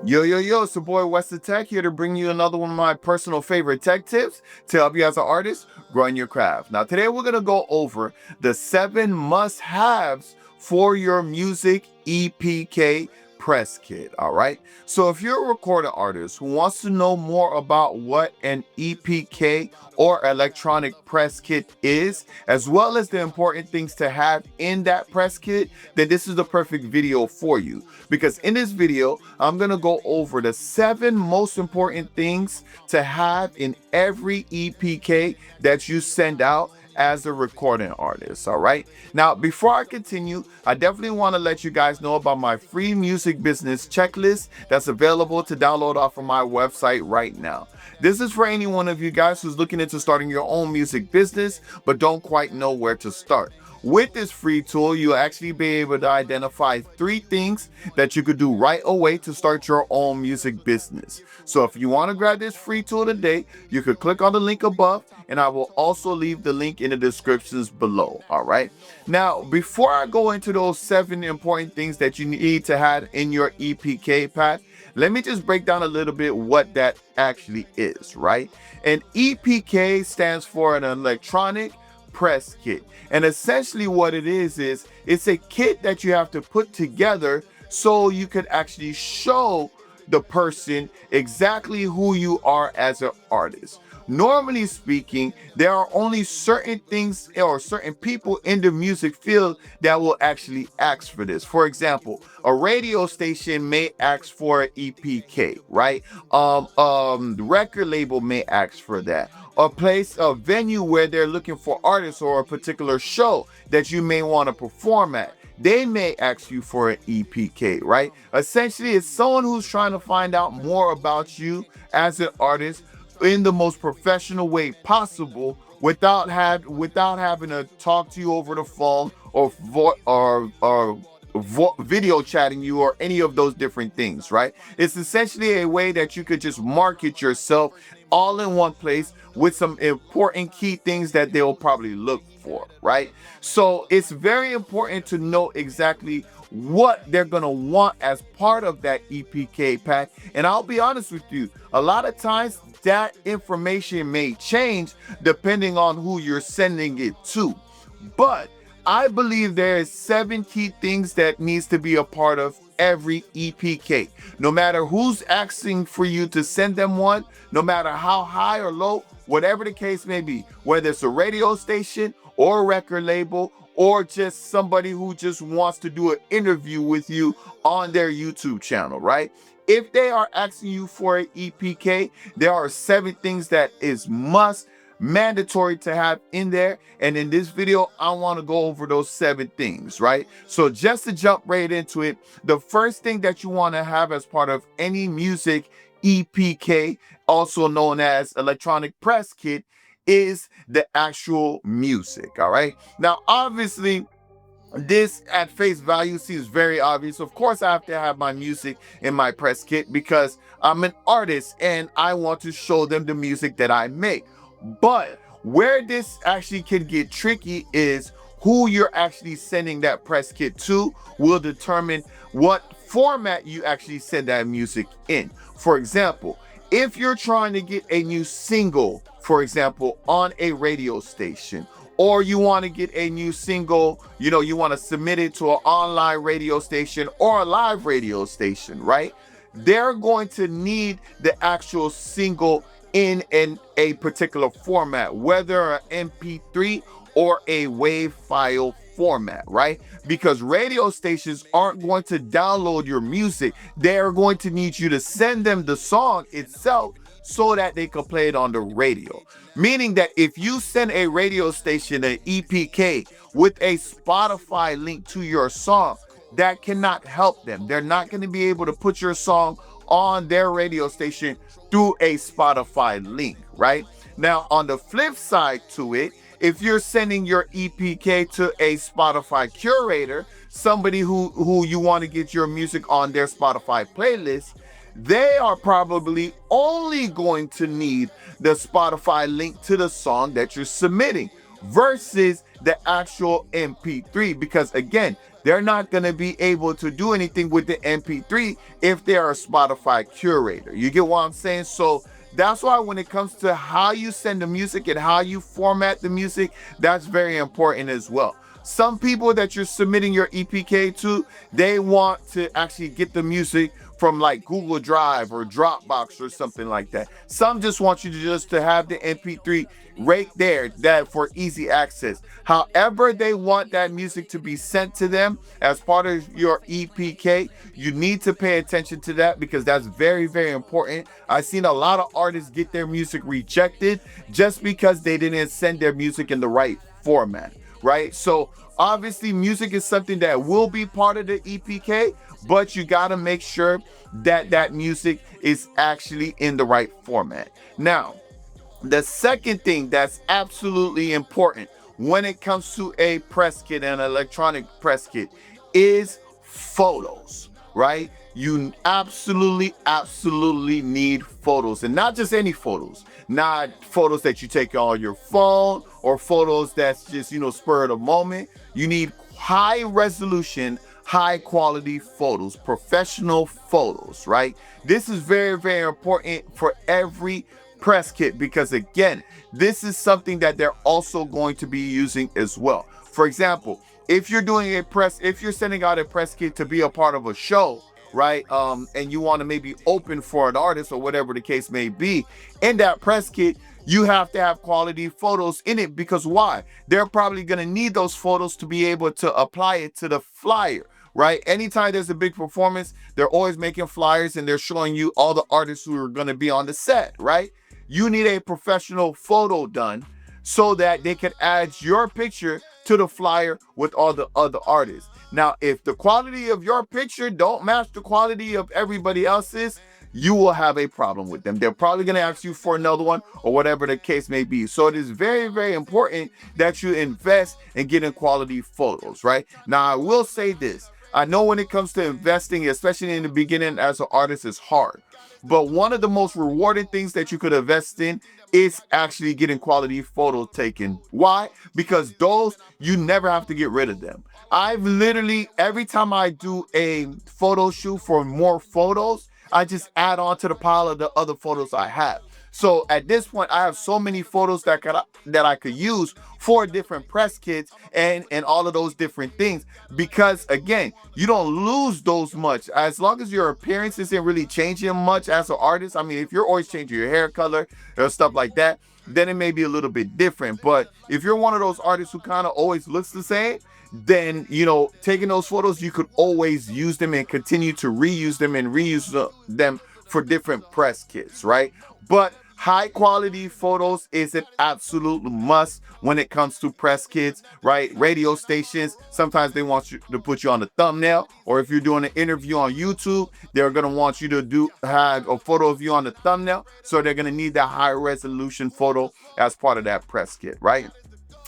Yo, it's your boy Wes the Tech here to bring you another one of my personal favorite tech tips to help you as an artist grow in your craft. Now, today we're going to go over the 7 must-haves for your music EPK press kit, all right? So if you're a recording artist who wants to know more about what an EPK or electronic press kit is, as well as the important things to have in that press kit, then this is the perfect video for you. Because in this video, I'm gonna go over the 7 most important things to have in every EPK that you send out as a recording artist. All right, now before I continue, I definitely want to let you guys know about my free music business checklist that's available to download off of my website right now. This is for any one of you guys who's looking into starting your own music business but don't quite know where to start. With this free tool, you'll actually be able to identify 3 things that you could do right away to start your own music business. So if you want to grab this free tool today, you could click on the link above, and I will also leave the link in the descriptions below. All right. Now, before I go into those 7 important things that you need to have in your EPK pack, let me just break down a little bit what that actually is, right? An EPK stands for an electronic press kit, and essentially what it is it's a kit that you have to put together so you could actually show the person exactly who you are as an artist. Normally speaking, there are only certain things or certain people in the music field that will actually ask for this. For example, a radio station may ask for an EPK, right? The record label may ask for that. A venue where they're looking for artists or a particular show that you may want to perform at, they may ask you for an EPK, right? Essentially, it's someone who's trying to find out more about you as an artist in the most professional way possible without having to talk to you over the phone or video chatting you or any of those different things, right? It's essentially a way that you could just market yourself all in one place with some important key things that they'll probably look for, right? So it's very important to know exactly what they're gonna want as part of that EPK pack. And I'll be honest with you, a lot of times that information may change depending on who you're sending it to. But I believe there is 7 key things that needs to be a part of every EPK. No matter who's asking for you to send them one, no matter how high or low, whatever the case may be, whether it's a radio station or a record label or just somebody who just wants to do an interview with you on their YouTube channel, right? If they are asking you for an EPK, there are 7 things that is mandatory to have in there, and in this video I want to go over those 7 things, right? So just to jump right into it, the first thing that you want to have as part of any music EPK, also known as electronic press kit, is the actual music. All right, now obviously this at face value seems very obvious. Of course I have to have my music in my press kit because I'm an artist and I want to show them the music that I make. But where this actually can get tricky is who you're actually sending that press kit to will determine what format you actually send that music in. For example, if you're trying to get a new single, for example, on a radio station, or you want to get a new single, you want to submit it to an online radio station or a live radio station, right? They're going to need the actual single in a particular format, whether an MP3 or a WAV file format, right? Because radio stations aren't going to download your music. They're going to need you to send them the song itself so that they can play it on the radio. Meaning that if you send a radio station an EPK with a Spotify link to your song, that cannot help them. They're not going to be able to put your song on their radio station through a Spotify link, right? Now, on the flip side to it, if you're sending your EPK to a Spotify curator, somebody who you want to get your music on their Spotify playlist, they are probably only going to need the Spotify link to the song that you're submitting, versus the actual MP3, because again, they're not going to be able to do anything with the MP3 if they're a Spotify curator. You get what I'm saying? So that's why when it comes to how you send the music and how you format the music, that's very important as well. Some people that you're submitting your EPK to, they want to actually get the music from like Google Drive or Dropbox or something like that. Some just want you to just to have the MP3 right there, that for easy access. However they want that music to be sent to them as part of your EPK, you need to pay attention to that, because that's very, very important. I've seen a lot of artists get their music rejected just because they didn't send their music in the right format, right? So obviously music is something that will be part of the EPK, but you got to make sure that that music is actually in the right format. Now, the second thing that's absolutely important when it comes to a press kit and an electronic press kit is photos, right? You absolutely need photos, and not just any photos, not photos that you take on your phone or photos that's just, spur of the moment. You need high resolution, high quality photos, professional photos, right? This is very, very important for every press kit, because again, this is something that they're also going to be using as well. For example, if you're sending out a press kit to be a part of a show, right? And you want to maybe open for an artist or whatever the case may be, in that press kit, you have to have quality photos in it, because why? They're probably going to need those photos to be able to apply it to the flyer, right? Anytime there's a big performance, they're always making flyers and they're showing you all the artists who are going to be on the set, right? You need a professional photo done so that they can add your picture to the flyer with all the other artists. Now, if the quality of your picture don't match the quality of everybody else's, you will have a problem with them. They're probably going to ask you for another one or whatever the case may be. So it is very, very important that you invest in getting quality photos, right? Now, I will say this. I know when it comes to investing, especially in the beginning as an artist, it's hard. But one of the most rewarding things that you could invest in is actually getting quality photos taken. Why? Because those, you never have to get rid of them. I've literally, every time I do a photo shoot for more photos, I just add on to the pile of the other photos I have. So at this point, I have so many photos that I could use for different press kits and all of those different things, because again, you don't lose those much as long as your appearance isn't really changing much as an artist. I mean, if you're always changing your hair color or stuff like that, then it may be a little bit different. But if you're one of those artists who kind of always looks the same, then, taking those photos, you could always use them and continue to reuse them and reuse them for different press kits, right? But high quality photos is an absolute must when it comes to press kits, right? Radio stations, sometimes they want you to put you on the thumbnail, or if you're doing an interview on YouTube, they're going to want you to have a photo of you on the thumbnail. So they're going to need that high resolution photo as part of that press kit, right?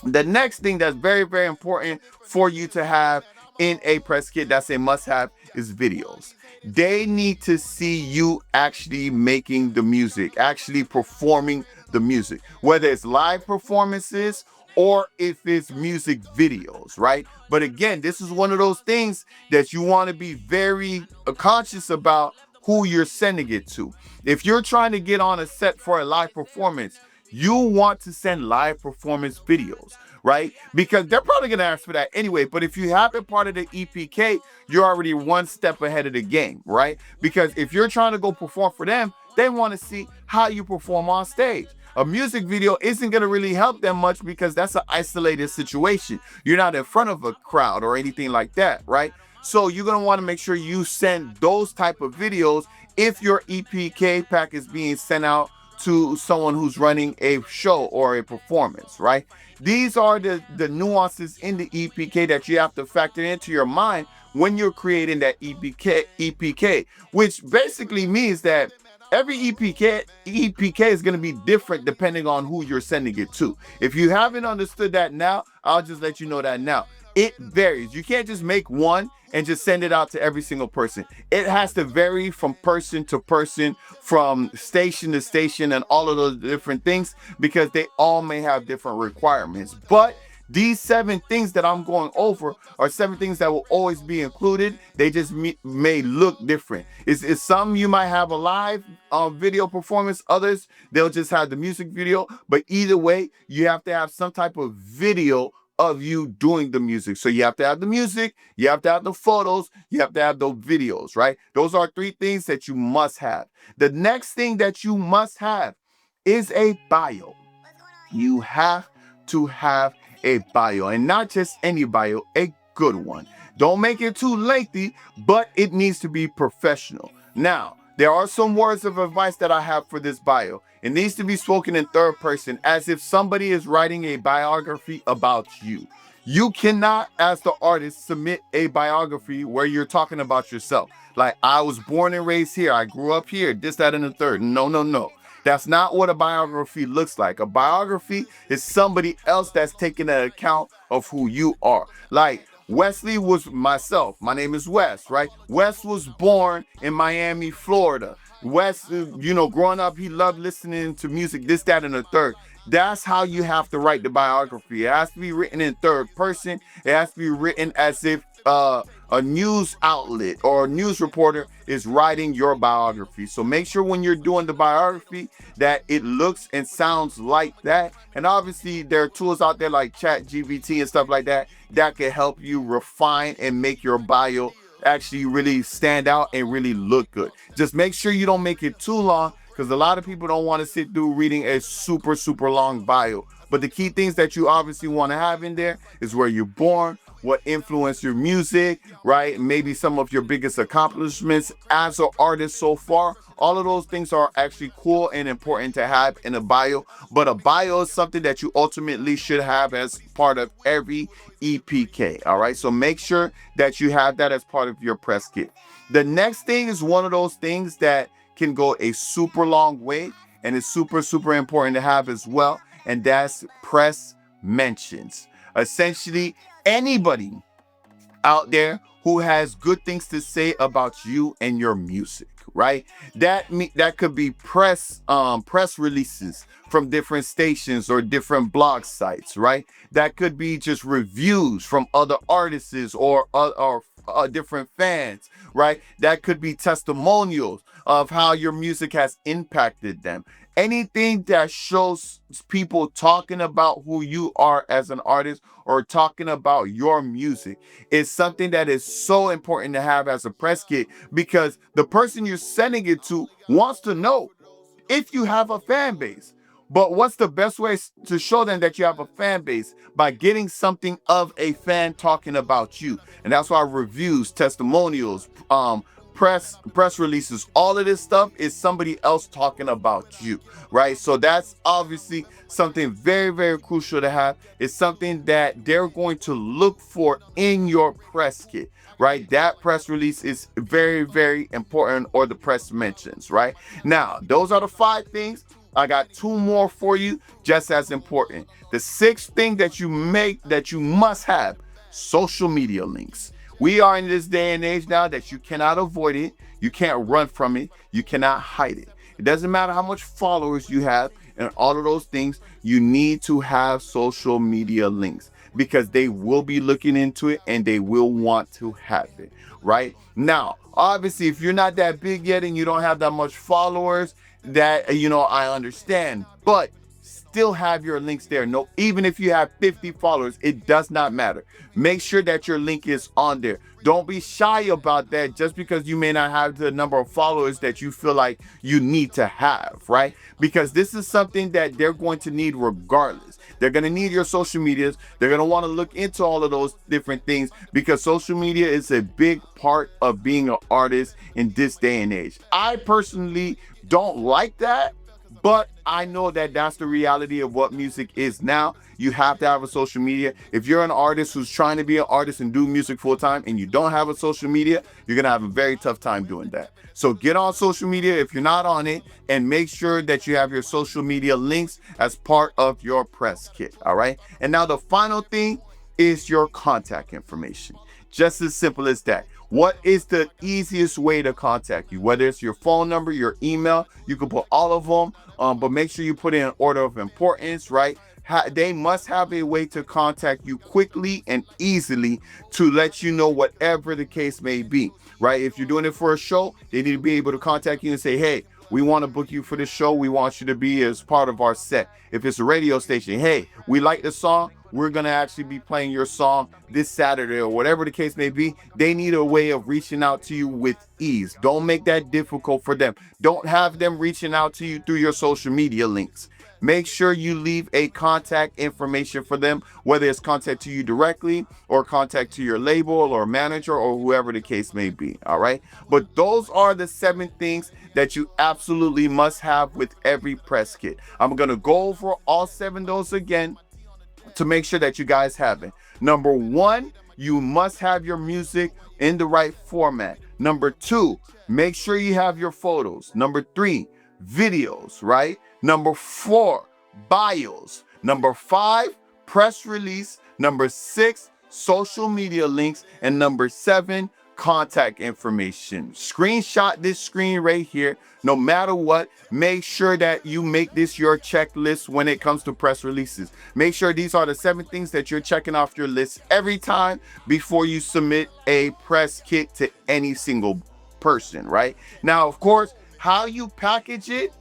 The next thing that's very, very important for you to have in a press kit, that's a must-have, is videos. They need to see you actually making the music, actually performing the music, whether it's live performances or if it's music videos, right? But again, this is one of those things that you want to be very conscious about who you're sending it to. If you're trying to get on a set for a live performance, you want to send live performance videos, right? Because they're probably going to ask for that anyway. But if you have it part of the EPK, you're already one step ahead of the game, right? Because if you're trying to go perform for them, they want to see how you perform on stage. A music video isn't going to really help them much because that's an isolated situation. You're not in front of a crowd or anything like that, right? So you're going to want to make sure you send those type of videos if your EPK pack is being sent out to someone who's running a show or a performance, right? These are the nuances in the EPK that you have to factor into your mind when you're creating that EPK, which basically means that every EPK is going to be different depending on who you're sending it to. If you haven't understood that now, I'll just let you know that now. It varies. You can't just make one and just send it out to every single person. It has to vary from person to person, from station to station, and all of those different things, because they all may have different requirements. But These 7 things that I'm going over are 7 things that will always be included. They just may look different. It's some you might have a live video performance, others they'll just have the music video, but either way, you have to have some type of video of you doing the music. So you have to have the music, you have to have the photos, you have to have those videos, right? Those are 3 things that you must have. The next thing that you must have is a bio. You have to have a bio, and not just any bio, a good one. Don't make it too lengthy, but it needs to be professional. Now, there are some words of advice that I have for this bio. It needs to be spoken in third person, as if somebody is writing a biography about you. You cannot, as the artist, submit a biography where you're talking about yourself. Like, I was born and raised here, I grew up here, this, that, and the third. No, no, no. That's not what a biography looks like. A biography is somebody else that's taking an account of who you are. Like, Wesley was myself. My name is Wes, right? Wes was born in Miami, Florida. Wes, growing up, he loved listening to music, this, that, and the third. That's how you have to write the biography. It has to be written in third person. It has to be written as if a news outlet or a news reporter is writing your biography. So make sure when you're doing the biography that it looks and sounds like that. And obviously there are tools out there like ChatGPT and stuff like that that can help you refine and make your bio actually really stand out and really look good. Just make sure you don't make it too long, because a lot of people don't want to sit through reading a super, super long bio. But the key things that you obviously want to have in there is where you're born, what influenced your music, right? Maybe some of your biggest accomplishments as an artist so far. All of those things are actually cool and important to have in a bio. But a bio is something that you ultimately should have as part of every EPK, all right? So make sure that you have that as part of your press kit. The next thing is one of those things that can go a super long way, and it's super, super important to have as well, and that's press mentions. Essentially, anybody out there who has good things to say about you and your music, right? That could be press releases from different stations or different blog sites, right? That could be just reviews from other artists or different fans, right? That could be testimonials of how your music has impacted them. Anything that shows people talking about who you are as an artist or talking about your music is something that is so important to have as a press kit, because the person you're sending it to wants to know if you have a fan base. But what's the best way to show them that you have a fan base? By getting something of a fan talking about you. And that's why reviews, testimonials, press releases, all of this stuff is somebody else talking about you, right? So that's obviously something very, very crucial to have. It's something that they're going to look for in your press kit, right? That press release is very, very important, or the press mentions, right? Now, those are the 5 things. I got 2 more for you, just as important. The 6th thing that you must have: social media links. We are in this day and age now that you cannot avoid it. You can't run from it. You cannot hide it. It doesn't matter how much followers you have and all of those things. You need to have social media links, because they will be looking into it and they will want to have it, right? Now, obviously, if you're not that big yet and you don't have that much followers, that, I understand, but still have your links there. No, even if you have 50 followers, it does not matter. Make sure that your link is on there. Don't be shy about that just because you may not have the number of followers that you feel like you need to have, right? Because this is something that they're going to need regardless. They're going to need your social medias. They're going to want to look into all of those different things, because social media is a big part of being an artist in this day and age. I personally don't like that, but I know that that's the reality of what music is now. You have to have a social media. If you're an artist who's trying to be an artist and do music full time and you don't have a social media, you're going to have a very tough time doing that. So get on social media if you're not on it, and make sure that you have your social media links as part of your press kit. All right. And now the final thing is your contact information. Just as simple as that. What is the easiest way to contact you? Whether it's your phone number, your email, you can put all of them, but make sure you put in order of importance, right? they must have a way to contact you quickly and easily to let you know whatever the case may be, right? If you're doing it for a show, they need to be able to contact you and say, hey, we want to book you for the show. We want you to be as part of our set. If it's a radio station, hey, we like the song. We're going to actually be playing your song this Saturday, or whatever the case may be. They need a way of reaching out to you with ease. Don't make that difficult for them. Don't have them reaching out to you through your social media links. Make sure you leave a contact information for them, whether it's contact to you directly or contact to your label or manager or whoever the case may be. All right. But those are the 7 things that you absolutely must have with every press kit. I'm going to go over all 7 of those again to make sure that you guys have it. Number 1, you must have your music in the right format. Number 2, make sure you have your photos. Number 3, videos, right? Number 4, bios. Number 5, press release. Number 6, social media links. And number 7, contact information. Screenshot this screen right here. No matter what, make sure that you make this your checklist when it comes to press releases. Make sure these are the 7 things that you're checking off your list every time before you submit a press kit to any single person, right? Now, of course, how you package it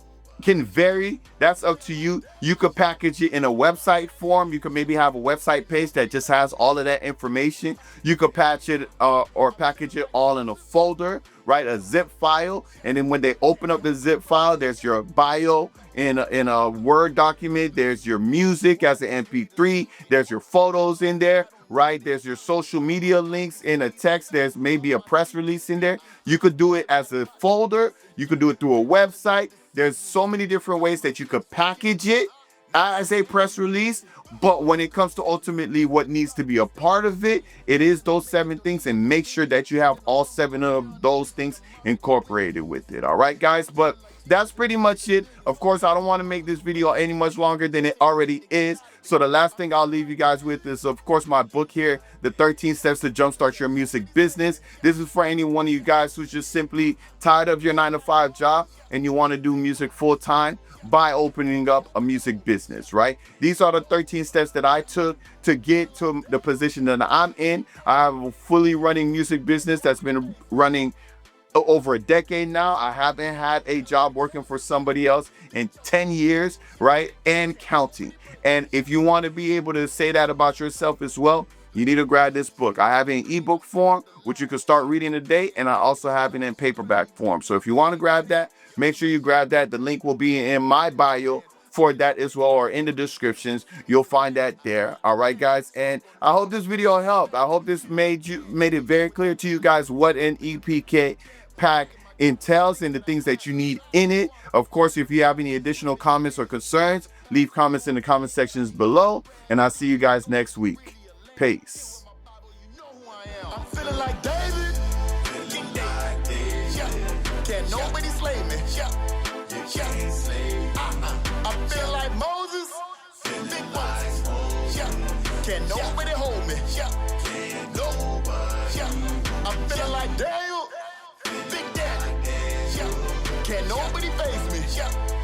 can vary. That's up to you. You could package it in a website form. You could maybe have a website page that just has all of that information. You could patch it or package it all in a folder, right? A zip file. And then when they open up the zip file, there's your bio in a Word document. There's your music as an MP3. There's your photos in there, right? There's your social media links in a text. There's maybe a press release in there. You could do it as a folder. You could do it through a website. There's so many different ways that you could package it as a press release. But when it comes to ultimately what needs to be a part of it, it is those 7 things, and make sure that you have all 7 of those things incorporated with it. All right, guys, but that's pretty much it. Of course, I don't want to make this video any much longer than it already is. So the last thing I'll leave you guys with is, of course, my book here, The 13 Steps to Jumpstart Your Music Business. This is for any one of you guys who's just simply tired of your 9-to-5 job and you want to do music full time by opening up a music business, right? These are the 13 steps that I took to get to the position that I'm in. I have a fully running music business that's been running over a decade now. I haven't had a job working for somebody else in 10 years, right? And counting. And if you want to be able to say that about yourself as well, you need to grab this book. I have it in ebook form, which you can start reading today, and I also have it in paperback form. So if you want to grab that, make sure you grab that. The link will be in my bio for that as well, or in the descriptions. You'll find that there. All right, guys. And I hope this video helped. I hope this made it very clear to you guys what an EPK pack entails and the things that you need in it. Of course, if you have any additional comments or concerns, leave comments in the comment sections below, and I'll see you guys next week. Peace. I'm feeling like David. Can't nobody slay me. I feel like Moses. Big Moses. Can't nobody hold me. I'm feeling like Daniel. Big Daddy. Can't nobody face me.